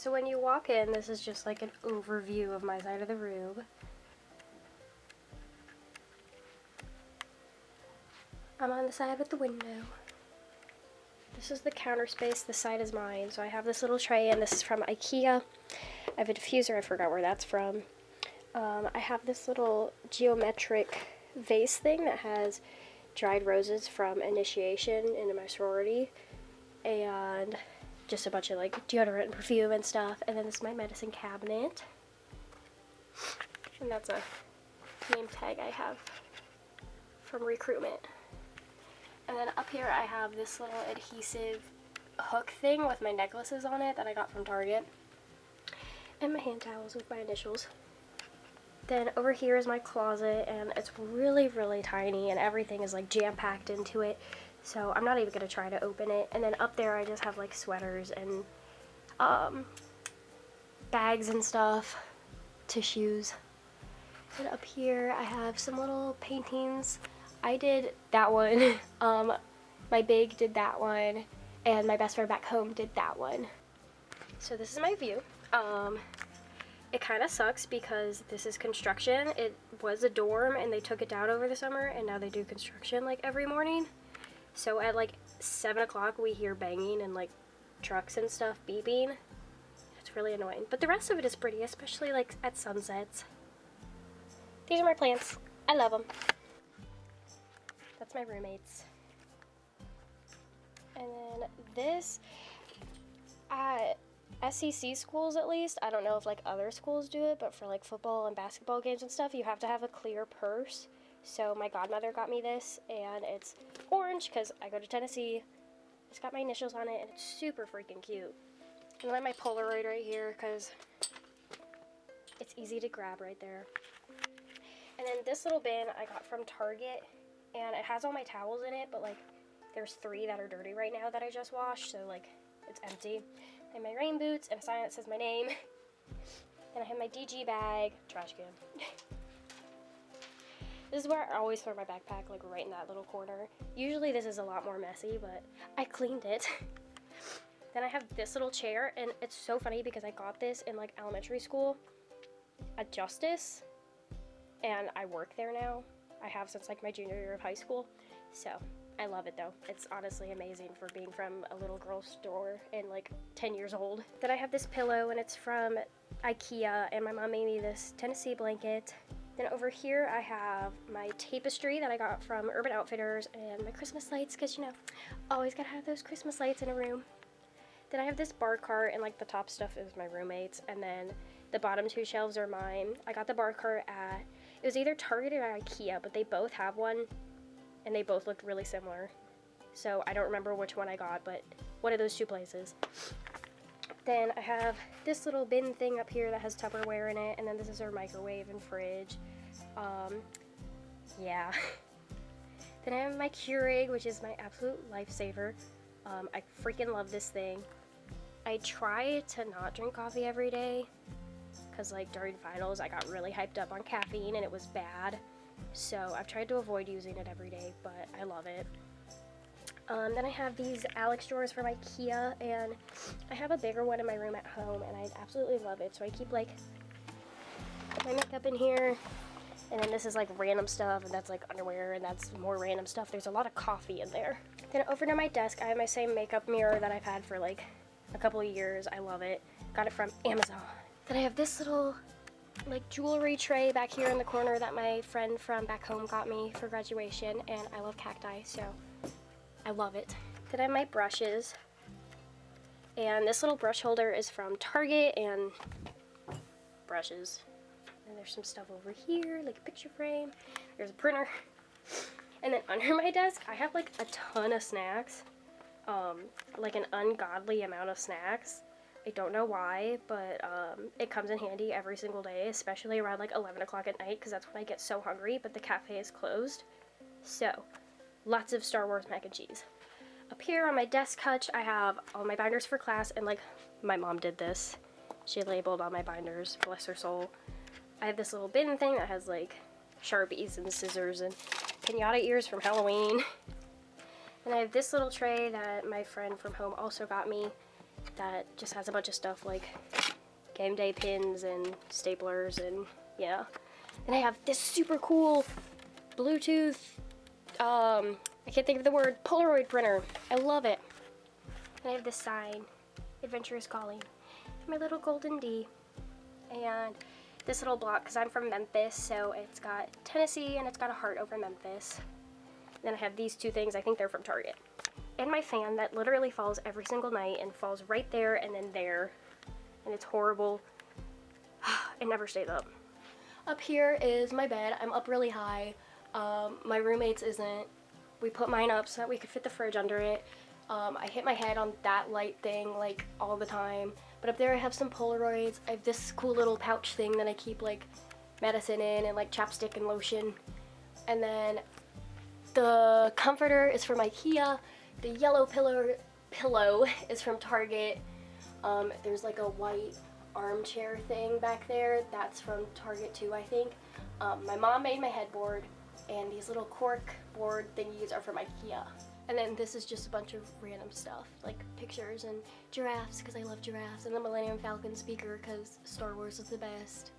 So when you walk in, this is just like an overview of my side of the room. I'm on the side with the window. This is the counter space, this side is mine. So I have this little tray, and this is from IKEA. I have a diffuser, I forgot where that's from. I have this little geometric vase thing that has dried roses from initiation into my sorority, and just a bunch of like deodorant and perfume and stuff. And then this is my medicine cabinet, and that's a name tag I have from recruitment. And then up here I have this little adhesive hook thing with my necklaces on it that I got from Target, and my hand towels with my initials. Then over here is my closet, and it's really, really tiny, and everything is like jam-packed into it, so I'm not even going to try to open it. And then up there I just have like sweaters and bags and stuff, tissues. And up here I have some little paintings. I did that one, my big did that one, and my best friend back home did that one. So this is my view. It kind of sucks because this is construction. It was a dorm and they took it down over the summer, and now they do construction like every morning. So at like 7 o'clock we hear banging and like trucks and stuff beeping. It's really annoying. But the rest of it is pretty, especially like at sunsets. These are my plants. I love them. That's my roommates. And then this, SEC schools at least, I don't know if like other schools do it, but for like football and basketball games and stuff, you have to have a clear purse. So my godmother got me this, and it's orange because I go to Tennessee. It's got my initials on it, and it's super freaking cute. And then I have my Polaroid right here because it's easy to grab right there. And then this little bin I got from Target, and it has all my towels in it, but like there's 3 that are dirty right now that I just washed, so like it's empty. I have my rain boots and a sign that says my name. Then I have my DG bag, trash can. This is where I always throw my backpack, like right in that little corner. Usually this is a lot more messy, but I cleaned it. Then I have this little chair, and it's so funny because I got this in like elementary school at Justice, and I work there now. I have since like my junior year of high school, so I love it though. It's honestly amazing for being from a little girl store and like 10 years old. Then I have this pillow, and it's from IKEA, and my mom made me this Tennessee blanket. Then over here I have my Tapestry that I got from Urban Outfitters, and my Christmas lights, because you know, always gotta have those Christmas lights in a room. Then I have this bar cart, and like the top stuff is my roommate's, and then the bottom 2 shelves are mine. I got the bar cart at, it was either Target or IKEA, but they both have one, and they both looked really similar. So I don't remember which one I got, but one of those 2 places. Then I have this little bin thing up here that has Tupperware in it, and then this is our microwave and fridge. Yeah. Then I have my Keurig, which is my absolute lifesaver. I freaking love this thing. I try to not drink coffee every day, because like during finals I got really hyped up on caffeine and it was bad. So I've tried to avoid using it every day, but I love it. Then I have these Alex drawers from IKEA, and I have a bigger one in my room at home, and I absolutely love it. So I keep like my makeup in here, and then this is like random stuff, and that's like underwear, and that's more random stuff. There's a lot of coffee in there. Then over to my desk, I have my same makeup mirror that I've had for like a couple of years. I love it. Got it from Amazon. Then I have this little like jewelry tray back here in the corner that my friend from back home got me for graduation, and I love cacti, so I love it. Then I have my brushes, and this little brush holder is from Target, and brushes. And there's some stuff over here, like a picture frame. There's a printer. And then under my desk, I have like a ton of snacks. Like an ungodly amount of snacks. I don't know why, but it comes in handy every single day, especially around like 11 o'clock at night, because that's when I get so hungry, but the cafe is closed. So, lots of Star Wars mac and cheese. Up here on my desk hutch, I have all my binders for class, and like, my mom did this. She labeled all my binders, bless her soul. I have this little bin thing that has like Sharpies and scissors and pinata ears from Halloween. And I have this little tray that my friend from home also got me. that just has a bunch of stuff like game day pins and staplers and yeah. And I have this super cool Bluetooth, I can't think of the word, Polaroid printer. I love it. And I have this sign, Adventure is Calling. My little golden D. And this little block, because I'm from Memphis, so it's got Tennessee and it's got a heart over Memphis. And then I have these two things, I think they're from Target. And my fan that literally falls every single night and falls right there and then there. And it's horrible. It never stays up. Up here is my bed. I'm up really high. My roommate's isn't. We put mine up so that we could fit the fridge under it. I hit my head on that light thing like all the time. But up there I have some Polaroids. I have this cool little pouch thing that I keep like medicine in and like chapstick and lotion. And then the comforter is from IKEA. The yellow pillow is from Target. There's like a white armchair thing back there. That's from Target too, I think. My mom made my headboard, and these little cork board thingies are from IKEA. And then this is just a bunch of random stuff, like pictures and giraffes, because I love giraffes, and the Millennium Falcon speaker, because Star Wars is the best.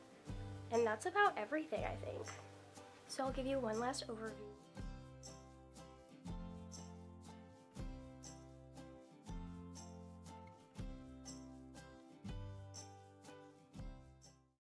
And that's about everything, I think. So I'll give you one last overview.